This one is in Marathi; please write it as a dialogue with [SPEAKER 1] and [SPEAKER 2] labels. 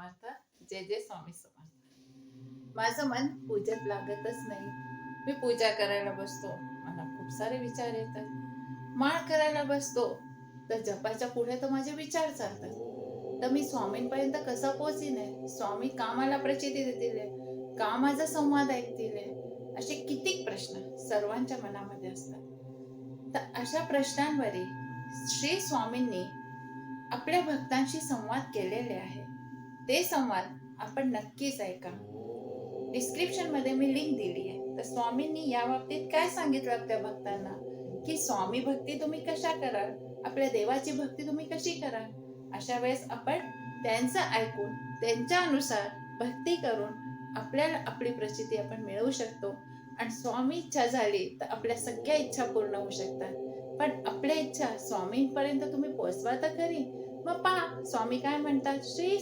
[SPEAKER 1] समर्थ. जय जय स्वामी समर्थ. माझं मन पूजेत लागतच नाही. मी पूजा करायला बसतो, मला खूप सारे विचार येतात. माळ करायला बसतो तर जपाच्या पुढे तर माझे विचार चालतात. तर मी स्वामींपर्यंत कसा पोहोचीन? स्वामी का मला प्रचिती देतील? का माझा संवाद ऐकतील? असे कितीक प्रश्न सर्वांच्या मनामध्ये असतात. तर अशा प्रश्नांवरी श्री स्वामींनी आपल्या भक्तांशी संवाद केलेले आहे. ते संवाद आपण नक्कीच ऐका. डिस्क्रिप्शन मध्ये मी लिंक दिली आहे. तर स्वामींनी या बाबतीत काय सांगितलं आपल्या भक्तांना, की स्वामी भक्ती तुम्ही कशा कराल, आपल्या देवाची भक्ती तुम्ही कशी कराल. अशा वेळेस आपण त्यांचं ऐकून त्यांच्या अनुसार भक्ती करून आपल्याला आपली प्रचिती आपण मिळवू शकतो. आणि स्वामी इच्छा झाली तर आपल्या सगळ्या इच्छा पूर्ण होऊ शकतात. पण आपल्या इच्छा स्वामींपर्यंत तुम्ही पोहोचवा तर खरी. मग पहा स्वामी काय म्हणतात. श्री